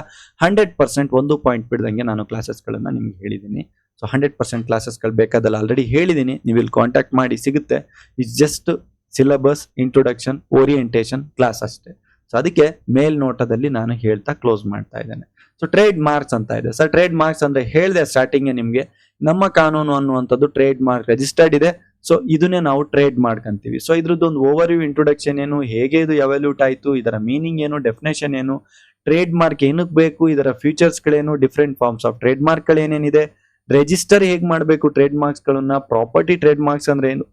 100% ಒಂದು ಪಾಯಿಂಟ್ ಬಿಡದಂಗೆ ನಾನು ಕ್ಲಾಸಸ್ ಗಳನ್ನ ನಿಮ್ಗೆ ಹೇಳಿದ್ದೀನಿ. ಸೊ 100% ಕ್ಲಾಸಸ್ ಗಳು ಬೇಕಾದಲ್ಲ ಆಲ್ರೆಡಿ ಹೇಳಿದೀನಿ, ನೀವು ಇಲ್ಲಿ ಕಾಂಟ್ಯಾಕ್ಟ್ ಮಾಡಿ ಸಿಗುತ್ತೆ. It's just syllabus, introduction, orientation class ಅಷ್ಟೇ. ಸೊ ಅದಕ್ಕೆ ಮೇಲ್ನೋಟದಲ್ಲಿ ನಾನು ಹೇಳ್ತಾ ಕ್ಲೋಸ್ ಮಾಡ್ತಾ ಇದ್ದೇನೆ. ಸೊ ಟ್ರೇಡ್ ಮಾರ್ಕ್ಸ್ ಅಂತ ಇದೆ. ಸರ್ ಟ್ರೇಡ್ ಮಾರ್ಕ್ಸ್ ಅಂದ್ರೆ ಹೇಳಿದೆ ಸ್ಟಾರ್ಟಿಂಗ್ ನಿಮ್ಗೆ, ನಮ್ಮ ಕಾನೂನು ಅನ್ನುವಂಥದ್ದು ಟ್ರೇಡ್ ಮಾರ್ಕ್ ರಿಜಿಸ್ಟರ್ಡ್ ಇದೆ. ಸೊ ಇದನ್ನೇ ನಾವು ಟ್ರೇಡ್ ಮಾಡ್ಕೊಂತೀವಿ. ಸೊ ಇದ್ರದ್ದು ಒಂದು ಓವರ್ ವ್ಯೂ ಇಂಟ್ರೊಡಕ್ಷನ್ ಏನು, ಹೇಗೆ ಇದು ಎವಲ್ಯೂಟ್ ಆಯ್ತು, ಇದರ ಮೀನಿಂಗ್ ಏನು, ಡೆಫಿನೇಷನ್ ಏನು, ಟ್ರೇಡ್ ಮಾರ್ಕ್ ಏನಕ್ಕೆ ಬೇಕು, ಇದರ ಫೀಚರ್ಸ್ ಗಳೇನು, different forms of trademark ಗಳು ಏನೇನಿದೆ, ರಿಜಿಸ್ಟರ್ ಹೇಗ್ ಮಾಡಬೇಕು ಟ್ರೇಡ್ ಮಾರ್ಕ್ಸ್ ಗಳನ್ನ, ಪ್ರಾಪರ್ಟಿ ಟ್ರೇಡ್ ಮಾರ್ಕ್ಸ್ ಅಂದ್ರೆ ಏನು,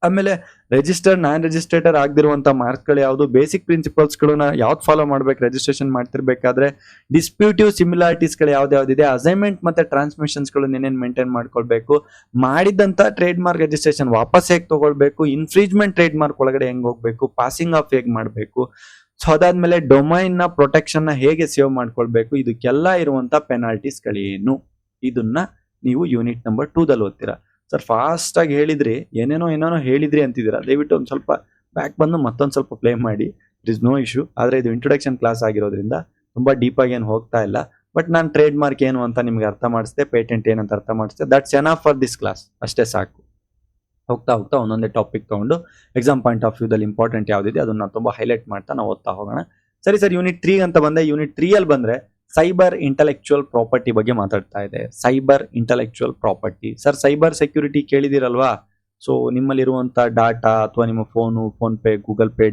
ಆಮೇಲೆ ರಿಜಿಸ್ಟರ್ ನಾನ್ ರಿಜಿಸ್ಟ್ರೇಟರ್ ಆಗದಿರುವಂತ ಮಾರ್ಕ್ಸ್ ಗಳು ಯಾವುದು, ಬೇಸಿಕ್ ಪ್ರಿನ್ಸಿಪಲ್ಸ್ ಗಳನ್ನ ಯಾವ್ದು ಫಾಲೋ ಮಾಡ್ಬೇಕು ರಿಜಿಸ್ಟ್ರೇಷನ್ ಮಾಡ್ತಿರ್ಬೇಕಾದ್ರೆ, ಡಿಸ್ಪ್ಯೂಟಿವ್ ಸಿಮಿಲಾರಿಟೀಸ್ ಗಳು ಯಾವ್ದಾವ್ದಿದೆ, ಅಸೈನ್ಮೆಂಟ್ ಮತ್ತೆ ಟ್ರಾನ್ಸ್ಮಿಷನ್ಸ್ ಗಳು ಏನೇನ್ ಮೇಂಟೈನ್ ಮಾಡ್ಕೊಳ್ಬೇಕು, ಮಾಡಿದಂತ ಟ್ರೇಡ್ ಮಾರ್ಕ್ ರಿಜಿಸ್ಟ್ರೇಷನ್ ವಾಪಸ್ ಹೇಗ್ ತಗೊಳ್ಬೇಕು, ಇನ್ಫ್ರೀಜ್ಮೆಂಟ್ ಟ್ರೇಡ್ ಮಾರ್ಕ್ ಒಳಗಡೆ ಹೆಂಗ್ ಹೋಗ್ಬೇಕು, ಪಾಸಿಂಗ್ ಆಫ್ ಹೇಗ್ ಮಾಡ್ಬೇಕು, ಸೊ ಅದಾದ್ಮೇಲೆ ಡೊಮೈನ್ ನ ಪ್ರೊಟೆಕ್ಷನ್ ನ ಹೇಗೆ ಸೇವ್ ಮಾಡ್ಕೊಳ್ಬೇಕು, ಇದಕ್ಕೆಲ್ಲ ಇರುವಂತ ಪೆನಾಲ್ಟೀಸ್ ಗಳೇನು, ಇದನ್ನ ನೀವು ಯೂನಿಟ್ ನಂಬರ್ 2 ದಲ್ಲಿ ಓದ್ತೀರಾ. ಸರ್ ಫಾಸ್ಟ್ ಆಗಿ ಹೇಳಿದ್ರಿ, ಏನೇನೋ ಹೇಳಿದ್ರಿ ಅಂತಿದ್ದೀರಾ, ದಯವಿಟ್ಟು ಒಂದ್ ಸ್ವಲ್ಪ ಬ್ಯಾಕ್ ಬಂದು ಮತ್ತೊಂದ್ ಸ್ವಲ್ಪ ಪ್ಲೇ ಮಾಡಿ, ಇಟ್ ಇಸ್ ನೋ ಇಶ್ಯೂ. ಆದ್ರೆ ಇದು ಇಂಟ್ರೊಡಕ್ಷನ್ ಕ್ಲಾಸ್ ಆಗಿರೋದ್ರಿಂದ ತುಂಬಾ ಡೀಪ್ ಆಗಿ ಏನು ಹೋಗ್ತಾ ಇಲ್ಲ. ಬಟ್ ನಾನು ಟ್ರೇಡ್ ಮಾರ್ಕ್ ಏನು ಅಂತ ನಿಮ್ಗೆ ಅರ್ಥ ಮಾಡಿಸ್ದೆ, ಪೇಟೆಂಟ್ ಏನಂತ ಅರ್ಥ ಮಾಡಿಸ್ದೆ, that's enough for this class, ಅಷ್ಟೇ ಸಾಕು. ಹೋಗ್ತಾ ಒಂದೊಂದೇ ಟಾಪಿಕ್ ತಗೊಂಡು ಎಕ್ಸಾಮ್ ಪಾಯಿಂಟ್ ಆಫ್ ವ್ಯೂ ದಲ್ಲಿ ಇಂಪಾರ್ಟೆಂಟ್ ಯಾವ್ದಿದೆ ಅದನ್ನ ತುಂಬಾ ಹೈಲೈಟ್ ಮಾಡ್ತಾ ನಾವು ಓದ್ತಾ ಹೋಗೋಣ. ಸರಿ ಸರ್, ಯೂನಿಟ್ 3 ಅಂತ ಬಂದೆ. ಯೂನಿಟ್ 3 ಅಲ್ಲಿ ಬಂದ್ರೆ ಸೈಬರ್ ಇಂಟೆಲೆಕ್ಚುಯಲ್ ಪ್ರಾಪರ್ಟಿ ಬಗ್ಗೆ ಮಾತಾಡ್ತಾ ಇದೆ. Cyber intellectual property, sir cyber security ಕೇಳಿದಿರಲ್ವಾ? ಸೊ ನಿಮ್ಮಲ್ಲಿರುವಂತ ಡಾಟಾ ಅಥವಾ ನಿಮ್ಮ PhonePe, Google Pay,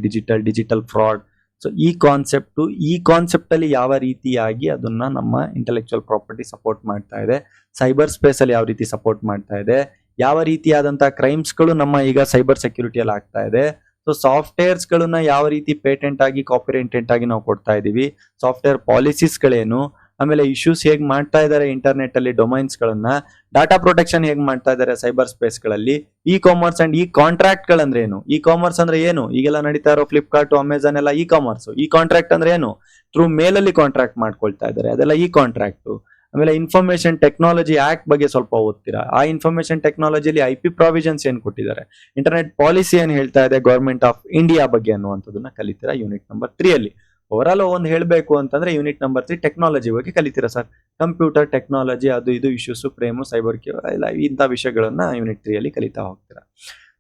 digital fraud, so ಈ ಕಾನ್ಸೆಪ್ಟ್ ಅಲ್ಲಿ ಯಾವ ರೀತಿಯಾಗಿ ಅದನ್ನ ನಮ್ಮ ಇಂಟೆಲೆಕ್ಚುಯಲ್ ಪ್ರಾಪರ್ಟಿ ಸಪೋರ್ಟ್ ಮಾಡ್ತಾ ಇದೆ, ಸೈಬರ್ ಸ್ಪೇಸ್ ಅಲ್ಲಿ ಯಾವ ರೀತಿ ಸಪೋರ್ಟ್ ಮಾಡ್ತಾ ಇದೆ, ಯಾವ ರೀತಿಯಾದಂತಹ ಕ್ರೈಮ್ಸ್ ಗಳು ನಮ್ಮ ಈಗ ಸೈಬರ್ ಸೆಕ್ಯೂರಿಟಿಯಲ್ಲಿ ಆಗ್ತಾ ಇದೆ, ಸೊ ಸಾಫ್ಟ್ವೇರ್ಸ್ ಗಳನ್ನ ಯಾವ ರೀತಿ ಪೇಟೆಂಟ್ ಆಗಿ ಕಾಪಿರೈಟೆಂಟ್ ಆಗಿ ನಾವು ಕೊಡ್ತಾ ಇದೀವಿ, ಸಾಫ್ಟ್ವೇರ್ ಪಾಲಿಸೀಸ್ ಗಳೇನು, ಆಮೇಲೆ ಇಶ್ಯೂಸ್ ಹೇಗ್ ಮಾಡ್ತಾ ಇದ್ದಾರೆ ಇಂಟರ್ನೆಟ್ ಅಲ್ಲಿ ಡೊಮೈನ್ಸ್ ಗಳನ್ನ, ಡಾಟಾ ಪ್ರೊಟೆಕ್ಷನ್ ಹೇಗ್ ಮಾಡ್ತಾ ಇದ್ದಾರೆ ಸೈಬರ್ ಸ್ಪೇಸ್ ಗಳಲ್ಲಿ, e commerce and e contract ಗಳಂದ್ರೆ ಏನು, ಇ ಕಾಮರ್ಸ್ ಅಂದ್ರೆ ಏನು, ಈಗೆಲ್ಲ ನಡೀತಾ ಇರೋ ಫ್ಲಿಪ್ಕಾರ್ಟ್, ಅಮೆಝಾನ್ ಎಲ್ಲ ಇ ಕಾಮರ್ಸ್, ಇ ಕಾಂಟ್ರಾಕ್ಟ್ ಅಂದ್ರೆ ಏನು, ಥ್ರೂ ಮೇಲ್ ಅಲ್ಲಿ ಕಾಂಟ್ರಾಕ್ಟ್ ಮಾಡ್ಕೊಳ್ತಾ ಇದ್ದಾರೆ, ಅದೆಲ್ಲ ಇ ಕಾಂಟ್ರಾಕ್ಟ್. ಆಮೇಲೆ ಇನ್ಫಾರ್ಮೇಶನ್ ಟೆಕ್ನಾಲಜಿ ಆಕ್ಟ್ ಬಗ್ಗೆ ಸ್ವಲ್ಪ ಓದ್ತೀರಾ, ಆ ಇನ್ಫಾರ್ಮೇಶನ್ ಟೆಕ್ನಾಲಜಿಲಿ IP ಪ್ರಾವಿಷನ್ಸ್ ಏನ್ ಕೊಟ್ಟಿದ್ದಾರೆ, ಇಂಟರ್ನೆಟ್ ಪಾಲಿಸಿ ಏನ್ ಹೇಳ್ತಾ ಇದೆ ಗವರ್ಮೆಂಟ್ ಆಫ್ ಇಂಡಿಯಾ ಬಗ್ಗೆ ಅನ್ನುವಂಥದ್ದನ್ನ ಕಲಿತೀರಾ ಯೂನಿಟ್ ನಂಬರ್ 3 ಅಲ್ಲಿ. ಓವರ್ ಆಲ್ ಒಂದು ಹೇಳಬೇಕು ಅಂತಂದ್ರೆ ಯೂನಿಟ್ ನಂಬರ್ 3 ಟೆಕ್ನಾಲಜಿ ಬಗ್ಗೆ ಕಲಿತೀರಾ ಸರ್. ಕಂಪ್ಯೂಟರ್ ಟೆಕ್ನಾಲಜಿ, ಅದು ಇದು ಇಶ್ಯೂಸ್, ಫ್ರೇಮು, ಸೈಬರ್ ಎಲ್ಲ ಇಂಥ ವಿಷಯಗಳನ್ನ ಯೂನಿಟ್ 3 ಅಲ್ಲಿ ಕಲಿತಾ ಹೋಗ್ತೀರಾ.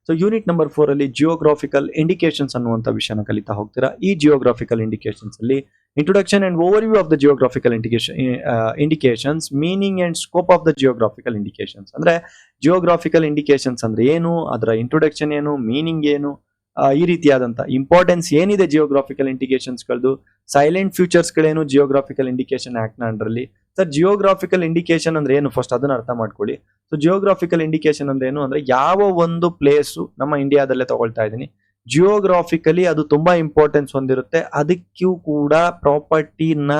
ಸೊ ಯೂನಿಟ್ ನಂಬರ್ 4 ಅಲ್ಲಿ ಜಿಯೋಗ್ರಾಫಿಕಲ್ ಇಂಡಿಕೇಶನ್ಸ್ ಅನ್ನುವಂಥ ವಿಷಯನ ಕಲಿತಾ ಹೋಗ್ತೀರಾ. ಈ ಜಿಯೋಗ್ರಾಫಿಕಲ್ ಇಂಡಿಕೇಶನ್ಸ್ ಅಲ್ಲಿ introduction and over view of the geographical indications, meaning and scope of the geographical indications. ಅಂದ್ರೆ ಜಿಯೋಗ್ರಾಫಿಕಲ್ ಇಂಡಿಕೇಶನ್ಸ್ ಅಂದ್ರೆ ಏನು, ಅದರ ಇಂಟ್ರೊಡಕ್ಷನ್ ಏನು, ಮೀನಿಂಗ್ ಏನು, ಈ ರೀತಿಯಾದಂತ ಇಂಪಾರ್ಟೆನ್ಸ್ ಏನಿದೆ ಜಿಯೋಗ್ರಾಫಿಕಲ್ ಇಂಡಿಕೇಶನ್ಸ್ ಗಳದು, ಸೈಲೆಂಟ್ ಫ್ಯೂಚರ್ಸ್ ಗಳೇನು ಜಿಯೋಗ್ರಾಫಿಕಲ್ ಇಂಡಿಕೇಶನ್ ಆಕ್ಟ್ ನ ಅಂಡರ್ಲಿ. ಸರ್ ಜಿಯೋಗ್ರಾಫಿಕಲ್ ಇಂಡಿಕೇಶನ್ ಅಂದ್ರೆ ಏನು, ಫಸ್ಟ್ ಅದನ್ನ ಅರ್ಥ ಮಾಡ್ಕೊಳ್ಳಿ. ಸೊ ಜಿಯೋಗ್ರಾಫಿಕಲ್ ಇಂಡಿಕೇಶನ್ ಅಂದ್ರೆ ಏನು ಅಂದ್ರೆ, ಯಾವ ಒಂದು ಪ್ಲೇಸು ನಮ್ಮ ಇಂಡಿಯಾದಲ್ಲೇ ತಗೊಳ್ತಾ ಇದ್ದೀನಿ, ಜಿಯೋಗ್ರಾಫಿಕಲಿ ಅದು ತುಂಬಾ ಇಂಪಾರ್ಟೆನ್ಸ್ ಹೊಂದಿರುತ್ತೆ, ಅದಕ್ಕೂ ಕೂಡ ಪ್ರಾಪರ್ಟಿನ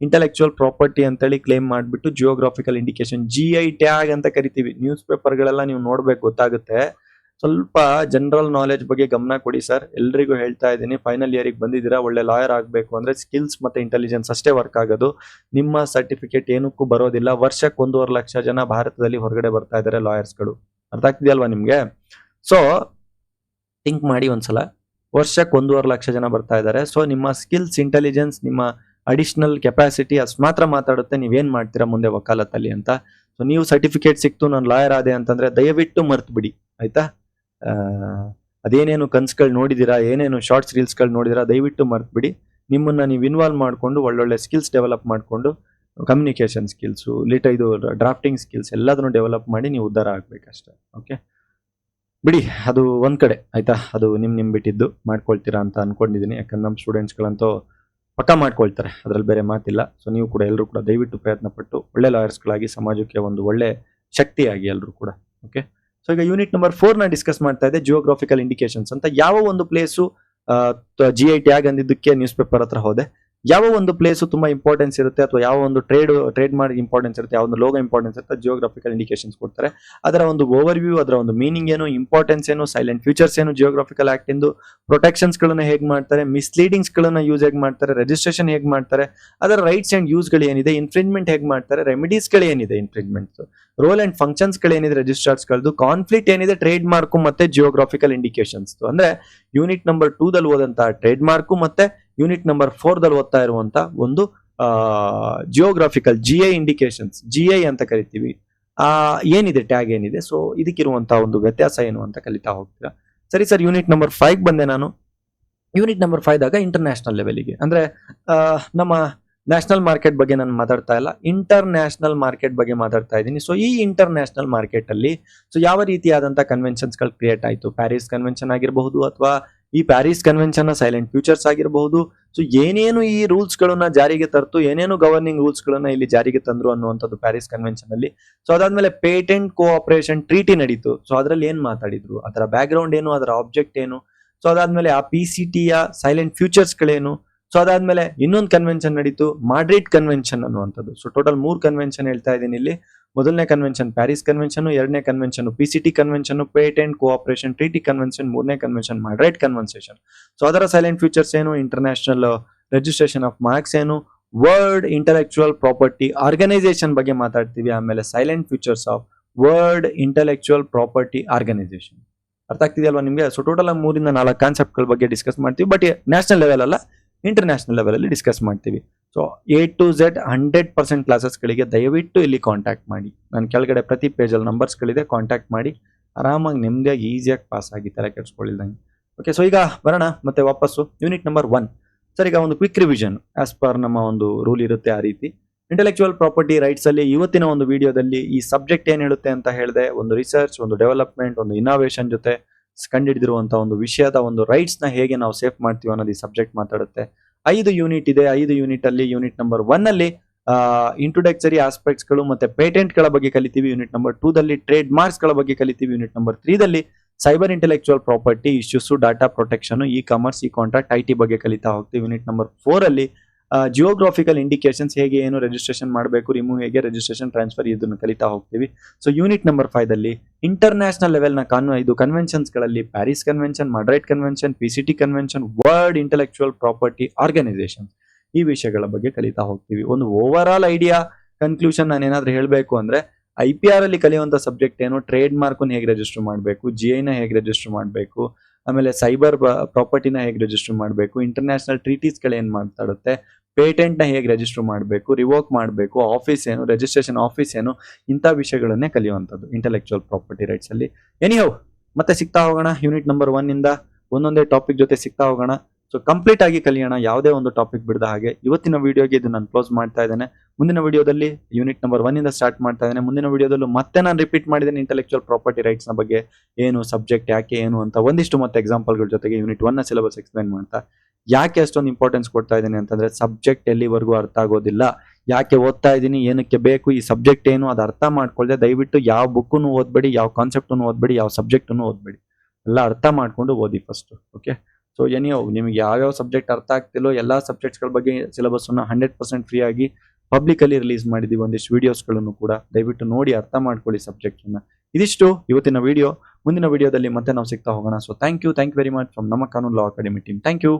ಇಂಟೆಲೆಕ್ಚುಯಲ್ ಪ್ರಾಪರ್ಟಿ ಅಂತೇಳಿ ಕ್ಲೇಮ್ ಮಾಡಿಬಿಟ್ಟು ಜಿಯೋಗ್ರಾಫಿಕಲ್ ಇಂಡಿಕೇಶನ್, GI ಟ್ಯಾಗ್ ಅಂತ ಕರಿತೀವಿ. ನ್ಯೂಸ್ ಪೇಪರ್ಗಳೆಲ್ಲ ನೀವು ನೋಡ್ಬೇಕು, ಗೊತ್ತಾಗುತ್ತೆ. ಸ್ವಲ್ಪ ಜನರಲ್ ನಾಲೆಜ್ ಬಗ್ಗೆ ಗಮನ ಕೊಡಿ ಸರ್, ಎಲ್ರಿಗೂ ಹೇಳ್ತಾ ಇದ್ದೀನಿ. ಫೈನಲ್ ಇಯರಿಗೆ ಬಂದಿದ್ದೀರಾ, ಒಳ್ಳೆ ಲಾಯರ್ ಆಗಬೇಕು ಅಂದ್ರೆ ಸ್ಕಿಲ್ಸ್ ಮತ್ತೆ ಇಂಟೆಲಿಜೆನ್ಸ್ ಅಷ್ಟೇ ವರ್ಕ್ ಆಗೋದು, ನಿಮ್ಮ ಸರ್ಟಿಫಿಕೇಟ್ ಏನಕ್ಕೂ ಬರೋದಿಲ್ಲ. ವರ್ಷಕ್ಕೆ 1.5 ಲಕ್ಷ ಜನ ಭಾರತದಲ್ಲಿ ಹೊರಗಡೆ ಬರ್ತಾ ಇದ್ದಾರೆ ಲಾಯರ್ಸ್ಗಳು, ಅರ್ಥ ಆಗ್ತಿದೆಯಲ್ವಾ ನಿಮ್ಗೆ? ಸೊ ಥಿಂಕ್ ಮಾಡಿ ಒಂದ್ಸಲ, ವರ್ಷಕ್ಕೆ 1.5 ಲಕ್ಷ ಜನ ಬರ್ತಾ ಇದ್ದಾರೆ. ಸೊ ನಿಮ್ಮ ಸ್ಕಿಲ್ಸ್, ಇಂಟೆಲಿಜೆನ್ಸ್, ನಿಮ್ಮ ಅಡಿಷನಲ್ ಕೆಪಾಸಿಟಿ ಅಷ್ಟು ಮಾತ್ರ ಮಾತಾಡುತ್ತೆ ನೀವೇನ್ ಮಾಡ್ತೀರಾ ಮುಂದೆ ವಕಾಲತ್ತಲ್ಲಿ ಅಂತ. ಸೊ ನೀವು ಸರ್ಟಿಫಿಕೇಟ್ ಸಿಕ್ತು ನಾನು ಲಾಯರ್ ಆದೆ ಅಂತಂದ್ರೆ ದಯವಿಟ್ಟು ಮರ್ತು ಬಿಡಿ, ಆಯ್ತಾ? ಅದೇನೇನು ಕನ್ಸ್ಗಳು ನೋಡಿದಿರಾ, ಏನೇನು ಶಾರ್ಟ್ಸ್ ರೀಲ್ಸ್ಗಳು ನೋಡಿದಿರಾ, ದಯವಿಟ್ಟು ಮರ್ತು ಬಿಡಿ. ನಿಮ್ಮನ್ನ ನೀವು ಇನ್ವಾಲ್ವ್ ಮಾಡ್ಕೊಂಡು ಒಳ್ಳೊಳ್ಳೆ ಸ್ಕಿಲ್ಸ್ ಡೆವಲಪ್ ಮಾಡ್ಕೊಂಡು, ಕಮ್ಯುನಿಕೇಶನ್ ಸ್ಕಿಲ್ಸು, ಇದು ಡ್ರಾಫ್ಟಿಂಗ್ ಸ್ಕಿಲ್ಸ್ ಎಲ್ಲದನ್ನು ಡೆವಲಪ್ ಮಾಡಿ ನೀವು ಉದ್ಧಾರ ಆಗ್ಬೇಕಷ್ಟೇ. ಓಕೆ ಬಿಡಿ, ಅದು ಒಂದ್ ಕಡೆ ಆಯ್ತಾ, ಅದು ನಿಮ್ ಬಿಟ್ಟಿದ್ದು, ಮಾಡ್ಕೊಳ್ತೀರಾ ಅಂತ ಅನ್ಕೊಂಡಿದೀನಿ. ಯಾಕಂದ್ರೆ ನಮ್ಮ ಸ್ಟೂಡೆಂಟ್ಸ್ಗಳಂತೂ ಪಕ್ಕ ಮಾಡ್ಕೊಳ್ತಾರೆ, ಅದ್ರಲ್ಲಿ ಬೇರೆ ಮಾತಿಲ್ಲ. ಸೊ ನೀವು ಕೂಡ ಎಲ್ಲರೂ ಕೂಡ ದಯವಿಟ್ಟು ಪ್ರಯತ್ನ ಪಟ್ಟು ಒಳ್ಳೆ ಲಾಯರ್ಸ್ಗಳಾಗಿ ಸಮಾಜಕ್ಕೆ ಒಂದು ಒಳ್ಳೆ ಶಕ್ತಿಯಾಗಿ ಎಲ್ಲರೂ ಕೂಡ. ಓಕೆ, ಸೊ ಈಗ ಯೂನಿಟ್ ನಂಬರ್ 4 ನ ಡಿಸ್ಕಸ್ ಮಾಡ್ತಾ ಇದೆ, ಜಿಯೋಗ್ರಾಫಿಕಲ್ ಇಂಡಿಕೇಶನ್ಸ್ ಅಂತ. ಯಾವ ಒಂದು ಪ್ಲೇಸು GI ಟ್ಯಾಗ್ ಅಂದಿದ್ದಕ್ಕೆ ನ್ಯೂಸ್ ಪೇಪರ್ ಹತ್ರ ಹೋದೆ, ಯಾವ ಒಂದು ಪ್ಲೇಸು ತುಂಬಾ ಇಂಪಾರ್ಟೆನ್ಸ್ ಇರುತ್ತೆ ಅಥವಾ ಯಾವ ಒಂದು ಟ್ರೇಡ್ ಮಾಡಿ ಇಂಪಾರ್ಟೆನ್ಸ್ ಇರುತ್ತೆ, ಯಾವ ಒಂದು ಲೋಗೋ ಇಂಪಾರ್ಟೆನ್ಸ್ ಇರುತ್ತೆ, ಜಿಯೋಗ್ರಾಫಿಕಲ್ ಇಂಡಿಕೇಶನ್ಸ್ ಕೊಡ್ತಾರೆ. ಅದರ ಒಂದು ಓವರ್ ವ್ಯೂ, ಅದರ ಒಂದು ಮೀನಿಂಗ್ ಏನು, ಇಂಪಾರ್ಟೆನ್ಸ್ ಏನು, ಸೈಲೆಂಟ್ ಫ್ಯೂಚರ್ಸ್ ಏನು, ಜಿಯೋಗ್ರಾಫಿಕಲ್ ಆಕ್ಟ್ ಇಂದು ಪ್ರೊಟೆಕ್ಷನ್ಸ್ ಗಳನ್ನ ಹೇಗ್ ಮಾಡ್ತಾರೆ, ಮಿಸ್ಲೀಡಿಂಗ್ಸ್ ಗಳನ್ನ ಯೂಸ್ ಹೇಗ್ ಮಾಡ್ತಾರೆ, ರಿಜಿಸ್ಟ್ರೇಷನ್ ಹೇಗ್ ಮಾಡ್ತಾರೆ, ಅದರ ರೈಟ್ಸ್ ಅಂಡ್ ಯೂಸ್ ಗಳು ಏನಿದೆ, ಇನ್ಫ್ರಿಂಜ್ಮೆಂಟ್ ಹೇಗ್ ಮಾಡ್ತಾರೆ, ರೆಮಿಡೀಸ್ ಗಳು ಏನಿದೆ, ಇನ್ಫ್ರಿಂಜ್ಮೆಂಟ್ ರೋಲ್ ಅಂಡ್ ಫಂಕ್ಷನ್ಸ್ ಗಳು ಏನಿದೆ, ರಿಜಿಸ್ಟರ್ಸ್ ಗಳದ್ದು, ಕಾನ್ಫ್ಲಿಕ್ಟ್ ಏನಿದೆ ಟ್ರೇಡ್ ಮಾರ್ಕ್ ಮತ್ತೆ ಜಿಯೋಗ್ರಾಫಿಕಲ್ ಇಂಡಿಕೇಶನ್ಸ್. ಅಂದ್ರೆ ಯೂನಿಟ್ ನಂಬರ್ 2 ದಲ್ಲಿ ಓದಂತಹ ಟ್ರೇಡ್ ಮಾರ್ಕ್ ಮತ್ತೆ ಯೂನಿಟ್ ನಂಬರ್ 4 ದಲ್ಲಿ ಓದ್ತಾ ಇರುವಂತ ಒಂದು ಜಿಯೋಗ್ರಾಫಿಕಲ್ GI ಇಂಡಿಕೇಶನ್ಸ್, GI ಅಂತ ಕರಿತೀವಿ, ಏನಿದೆ ಟ್ಯಾಗ್ ಏನಿದೆ, ಸೊ ಇದಕ್ಕಿರುವಂತಹ ಒಂದು ವ್ಯತ್ಯಾಸ ಏನು ಅಂತ ಕಲಿತಾ ಹೋಗ್ತೀರಾ. ಸರಿ ಸರ್, ಯೂನಿಟ್ ನಂಬರ್ 5 ಬಂದೆ ನಾನು. ಯೂನಿಟ್ ನಂಬರ್ 5 ದಾಗ ಇಂಟರ್ನ್ಯಾಷನಲ್ ಲೆವೆಲ್ಗೆ, ಅಂದ್ರೆ ನಮ್ಮ ನ್ಯಾಷನಲ್ ಮಾರ್ಕೆಟ್ ಬಗ್ಗೆ ನಾನು ಮಾತಾಡ್ತಾ ಇಲ್ಲ, ಇಂಟರ್ ನ್ಯಾಷನಲ್ ಮಾರ್ಕೆಟ್ ಬಗ್ಗೆ ಮಾತಾಡ್ತಾ ಇದ್ದೀನಿ. ಸೊ ಈ ಇಂಟರ್ ನ್ಯಾಷನಲ್ ಮಾರ್ಕೆಟ್ ಅಲ್ಲಿ ಸೊ ಯಾವ ರೀತಿಯಾದಂತಹ ಕನ್ವೆನ್ಷನ್ಸ್ ಗಳು ಕ್ರಿಯೇಟ್ ಆಯಿತು, ಪ್ಯಾರಿಸ್ ಕನ್ವೆನ್ಷನ್ ಆಗಿರಬಹುದು ಅಥವಾ ಈ ಪ್ಯಾರಿಸ್ ಕನ್ವೆನ್ಷನ್ ಸೈಲೆಂಟ್ ಫ್ಯೂಚರ್ಸ್ ಆಗಿರಬಹುದು. ಸೊ ಏನೇನು ಈ ರೂಲ್ಸ್ ಗಳನ್ನ ಜಾರಿಗೆ ತರ್ತು, ಏನೇನು ಗವರ್ನಿಂಗ್ ರೂಲ್ಸ್ ಗಳನ್ನ ಇಲ್ಲಿ ಜಾರಿಗೆ ತಂದ್ರು ಅನ್ನುವಂಥದ್ದು ಪ್ಯಾರಿಸ್ ಕನ್ವೆನ್ಷನ್ ಅಲ್ಲಿ. ಸೊ ಅದಾದ್ಮೇಲೆ ಪೇಟೆಂಟ್ ಕೋಆಪರೇಷನ್ ಟ್ರೀಟಿ ನಡೀತು. ಸೊ ಅದ್ರಲ್ಲಿ ಏನ್ ಮಾತಾಡಿದ್ರು, ಅದರ ಬ್ಯಾಕ್ ಗ್ರೌಂಡ್ ಏನು, ಅದರ ಆಬ್ಜೆಕ್ಟ್ ಏನು. ಸೊ ಅದಾದ್ಮೇಲೆ ಆ PCT ಸೈಲೆಂಟ್ ಫ್ಯೂಚರ್ಸ್ ಗಳೇನು. ಸೊ ಅದಾದ್ಮೇಲೆ ಇನ್ನೊಂದು ಕನ್ವೆನ್ಷನ್ ನಡೀತು, ಮಾಡ್ರಿಡ್ ಕನ್ವೆನ್ಷನ್ ಅನ್ನುವಂಥದ್ದು. ಸೊ ಟೋಟಲ್ 3 ಕನ್ವೆನ್ಷನ್ ಹೇಳ್ತಾ ಇದ್ದೀನಿ ಇಲ್ಲಿ. ಮೊದಲನೇ ಕನ್ವೆನ್ಷನ್ ಪ್ಯಾರಿಸ್ ಕನ್ವೆನ್ಷನ್, ಎರಡನೇ convention PCT convention, patent cooperation treaty convention, ಮೂರನೇ ಕನ್ವೆನ್ಷನ್ ಮಾಡ್ರಿಡ್ ಕನ್ವೆನ್ಷನ್. ಸೊ ಅದರ ಸೈಲೆಂಟ್ ಫ್ಯೂಚರ್ಸ್ ಏನು, ಇಂಟರ್ನ್ಯಾಷನಲ್ ರಿಜಿಸ್ಟ್ರೇಷನ್ ಆಫ್ ಮಾರ್ಕ್ಸ್ ಏನು, ವರ್ಲ್ಡ್ ಇಂಟೆಲೆಕ್ಚುಯಲ್ ಪ್ರಾಪರ್ಟಿ ಆರ್ಗನೈಸೇಷನ್ ಬಗ್ಗೆ ಮಾತಾಡ್ತೀವಿ, ಆಮೇಲೆ salient features of world intellectual property organisation. ಅರ್ಥ ಆಗ್ತಿದೆಯಲ್ವಾ ನಿಮಗೆ? ಸೊ ಟೋಟಲ್ 3-4 ಕಾನ್ಸೆಪ್ಟ್ ಗಳ ಬಗ್ಗೆ ಡಿಸ್ಕಸ್ ಮಾಡ್ತೀವಿ, ಬಟ್ ನ್ಯಾಷನಲ್ ಲೆವೆಲ್ ಅಲ್ಲ, ಇಂಟರ್ನ್ಯಾಷನಲ್ ಲೆವೆಲ್ ಅಲ್ಲಿ ಡಿಸ್ಕಸ್ ಮಾಡ್ತೀವಿ. ಸೊ A to Z 100% ಕ್ಲಾಸಸ್ಗಳಿಗೆ ದಯವಿಟ್ಟು ಇಲ್ಲಿ ಕಾಂಟ್ಯಾಕ್ಟ್ ಮಾಡಿ. ನಾನು ಕೆಳಗಡೆ ಪ್ರತಿ ಪೇಜಲ್ಲಿ ನಂಬರ್ಸ್ಗಳಿದೆ, ಕಾಂಟ್ಯಾಕ್ಟ್ ಮಾಡಿ ಆರಾಮಾಗಿ ನೆಮ್ಮದಿಯಾಗಿ ಈಸಿಯಾಗಿ ಪಾಸ್ ಆಗಿ ತಲೆ ಕೆಡಿಸ್ಕೊಳ್ಳಿಲ್ದಂಗೆ. ಓಕೆ, ಸೊ ಈಗ ಬರೋಣ ಮತ್ತೆ ವಾಪಸ್ಸು ಯೂನಿಟ್ ನಂಬರ್ 1. ಸರ್, ಈಗ ಒಂದು ಕ್ವಿಕ್ ರಿವಿಷನ್ ಆಸ್ ಪರ್ ನಮ್ಮ ಒಂದು ರೂಲ್ ಇರುತ್ತೆ ಆ ರೀತಿ. ಇಂಟೆಲೆಕ್ಚುಯಲ್ ಪ್ರಾಪರ್ಟಿ ರೈಟ್ಸ್ ಅಲ್ಲಿ ಇವತ್ತಿನ ಒಂದು ವಿಡಿಯೋದಲ್ಲಿ ಈ ಸಬ್ಜೆಕ್ಟ್ ಏನ್ ಹೇಳುತ್ತೆ ಅಂತ ಹೇಳಿದೆ, ಒಂದು ರಿಸರ್ಚ್, ಒಂದು ಡೆವಲಪ್ಮೆಂಟ್, ಒಂದು ಇನೋವೇಷನ್ ಜೊತೆ ಕಂಡಿಡಿದಿರುವಂತಹ ಒಂದು ವಿಷಯದ ಒಂದು ರೈಟ್ಸ್ ನ ಹೇಗೆ ನಾವು ಸೇಫ್ ಮಾಡ್ತೀವಿ ಅನ್ನೋದು ಈ ಸಬ್ಜೆಕ್ಟ್ ಮಾತಾಡುತ್ತೆ. 5 ಯೂನಿಟ್ ಇದೆ. 5 ಯೂನಿಟ್ ಅಲ್ಲಿ ಯೂನಿಟ್ ನಂಬರ್ 1 ಅಲ್ಲಿ ಇಂಟ್ರೊಡಕ್ಟರಿ ಆಸ್ಪೆಕ್ಟ್ಸ್ ಗಳು ಮತ್ತೆ ಪೇಟೆಂಟ್ ಗಳ ಬಗ್ಗೆ ಕಲಿತೀವಿ. ಯೂನಿಟ್ ನಂಬರ್ 2 ದಲ್ಲಿ ಟ್ರೇಡ್ ಮಾರ್ಕ್ಸ್ ಗಳ ಬಗ್ಗೆ ಕಲಿತೀವಿ. ಯೂನಿಟ್ ನಂಬರ್ 3 ದಲ್ಲಿ cyber intellectual property issues, data protection, E commerce, e contract, IT ಬಗ್ಗೆ ಕಲಿತಾ ಹೋಗ್ತೀವಿ. ಯೂನಿಟ್ ನಂಬರ್ 4 ಅಲ್ಲಿ ಜಿಯೋಗ್ರಾಫಿಕಲ್ ಇಂಡಿಕೇಶನ್ಸ್, ಹೇಗೆ ಏನು ರಿಜಿಸ್ಟ್ರೇಷನ್ ಮಾಡಬೇಕು, ರಿಮೂವ್ ಹೇಗೆ, ರಿಜಿಸ್ಟ್ರೇಷನ್, ಟ್ರಾನ್ಸ್ಫರ್, ಇದನ್ನು ಕಲಿತಾ ಹೋಗ್ತೀವಿ. ಸೊ ಯೂನಿಟ್ ನಂಬರ್ 5 ದಲ್ಲಿ ಇಂಟರ್ನ್ಯಾಷನಲ್ ಲೆವೆಲ್ ನ ಇದು ಕನ್ವೆನ್ಷನ್ಸ್ ಗಳಲ್ಲಿ Paris convention, Madrid convention, PCT convention, world intellectual property organisation, ಈ ವಿಷಯಗಳ ಬಗ್ಗೆ ಕಲಿತಾ ಹೋಗ್ತೀವಿ. ಒಂದು ಓವರ್ ಆಲ್ ಐಡಿಯಾ ಕನ್ಕ್ಲೂಷನ್ ನಾನು ಏನಾದ್ರೂ ಹೇಳಬೇಕು ಅಂದ್ರೆ, IPR ಅಲ್ಲಿ ಕಲಿಯುವಂತ ಸಬ್ಜೆಕ್ಟ್ ಏನು, ಟ್ರೇಡ್ ಮಾರ್ಕ್ ಹೇಗೆ ರಿಜಿಸ್ಟರ್ ಮಾಡಬೇಕು, GI ನ ಹೇಗೆ ರಿಜಿಸ್ಟರ್ ಮಾಡಬೇಕು, ಆಮೇಲೆ ಸೈಬರ್ ಪ್ರಾಪರ್ಟಿನ ಹೇಗೆ ರಿಜಿಸ್ಟರ್ ಮಾಡಬೇಕು, ಇಂಟರ್ನ್ಯಾಷನಲ್ ಟ್ರೀಟೀಸ್ ಗಳು ಏನ್ ಮಾತಾಡುತ್ತೆ, ಪೇಟೆಂಟ್ ನ ಹೇಗೆ ರಿಜಿಸ್ಟರ್ ಮಾಡಬೇಕು, ರಿವೋಕ್ ಮಾಡಬೇಕು, ಆಫೀಸ್ ಏನು, ರಿಜಿಸ್ಟ್ರೇಷನ್ ಆಫೀಸ್ ಏನು, ಇಂಥ ವಿಷಯಗಳನ್ನೇ ಕಲಿಯುವಂಥದ್ದು ಇಂಟೆಲೆಕ್ಚುಯಲ್ ಪ್ರಾಪರ್ಟಿ ರೈಟ್ಸ್ ಅಲ್ಲಿ. ಎನಿಹೌ, ಮತ್ತೆ ಸಿಗ್ತಾ ಹೋಗೋಣ ಯೂನಿಟ್ ನಂಬರ್ 1 ಇಂದ ಒಂದೊಂದೇ ಟಾಪಿಕ್ ಜೊತೆ ಸಿಗ್ತಾ ಹೋಗೋಣ. ಸೊ ಕಂಪ್ಲೀಟ್ ಆಗಿ ಕಲಿಯೋಣ, ಯಾವುದೇ ಒಂದು ಟಾಪಿಕ್ ಬಿಡದ ಹಾಗೆ. ಇವತ್ತಿನ ವಿಡಿಯೋಗೆ ಇದು ನಾನು ಕ್ಲೋಸ್ ಮಾಡ್ತಾ ಇದ್ದೇನೆ. ಮುಂದಿನ ವಿಡಿಯೋದಲ್ಲಿ ಯೂನಿಟ್ ನಂಬರ್ 1 ಇಂದ ಸ್ಟಾರ್ಟ್ ಮಾಡ್ತಾ ಇದ್ದೇನೆ. ಮುಂದಿನ ವಿಡಿಯೋದಲ್ಲೂ ಮತ್ತೆ ನಾನು ರಿಪೀಟ್ ಮಾಡಿದ್ದೇನೆ ಇಂಟೆಲೆಕ್ಚುಯಲ್ ಪ್ರಾಪರ್ಟಿ ರೈಟ್ಸ್ ನ ಬಗ್ಗೆ, ಏನು ಸಬ್ಜೆಕ್ಟ್, ಯಾಕೆ, ಏನು ಅಂತ ಒಂದಿಷ್ಟು ಮತ್ತೆ ಎಕ್ಸಾಂಪಲ್ಗಳ ಜೊತೆಗೆ ಯೂನಿಟ್ 1 ನ ಸಿಲೆಬಸ್ ಎಕ್ಸ್ಪ್ಲೈನ್ ಮಾಡ್ತಾ. ಯಾಕೆ ಅಷ್ಟೊಂದು ಇಂಪಾರ್ಟೆನ್ಸ್ ಕೊಡ್ತಾ ಇದ್ದೀನಿ ಅಂತಂದ್ರೆ, ಸಬ್ಜೆಕ್ಟ್ ಎಲ್ಲಿವರೆಗೂ ಅರ್ಥ ಆಗೋದಿಲ್ಲ, ಯಾಕೆ ಓದ್ತಾ ಇದ್ದೀನಿ, ಏನಕ್ಕೆ ಬೇಕು, ಈ ಸಬ್ಜೆಕ್ಟ್ ಏನು, ಅದು ಅರ್ಥ ಮಾಡ್ಕೊಳ್ಳದೆ ದಯವಿಟ್ಟು ಯಾವ ಬುಕ್ಕನ್ನು ಓದ್ಬೇಡಿ, ಯಾವ ಕಾನ್ಸೆಪ್ಟನ್ನು ಓದ್ಬೇಡಿ, ಯಾವ ಸಬ್ಜೆಕ್ಟನ್ನು ಓದ್ಬೇಡಿ. ಎಲ್ಲ ಅರ್ಥ ಮಾಡ್ಕೊಂಡು ಓದಿ ಫಸ್ಟ್. ಓಕೆ, ಸೊ ನಿಮಗೆ ಯಾವ್ಯಾವ ಸಬ್ಜೆಕ್ಟ್ ಅರ್ಥ ಆಗ್ತಿಲ್ಲೋ ಎಲ್ಲ ಸಬ್ಜೆಕ್ಟ್ಸ್ಗಳ ಬಗ್ಗೆ ಸಿಲೆಬಸ್ ಅನ್ನು 100% ಫ್ರೀ ಆಗಿ ಪಬ್ಲಿಕ್ ಅಲ್ಲಿ ರಿಲೀಸ್ ಮಾಡಿದೀವಿ. ಒಂದಿಷ್ಟು ವಿಡಿಯೋಸ್ಗಳನ್ನು ಕೂಡ ದಯವಿಟ್ಟು ನೋಡಿ ಅರ್ಥ ಮಾಡ್ಕೊಳ್ಳಿ ಸಬ್ಜೆಕ್ಟ್ ಅನ್ನ. ಇದಿಷ್ಟು ಇವತ್ತಿನ ವಿಡಿಯೋ. ಮುಂದಿನ ವಿಡಿಯೋದಲ್ಲಿ ಮತ್ತೆ ನಾವು ಸಿಗ್ತಾ ಹೋಗೋಣ. So thank you very much from ನಮ್ಮ Kanoonu law academy team. Thank you.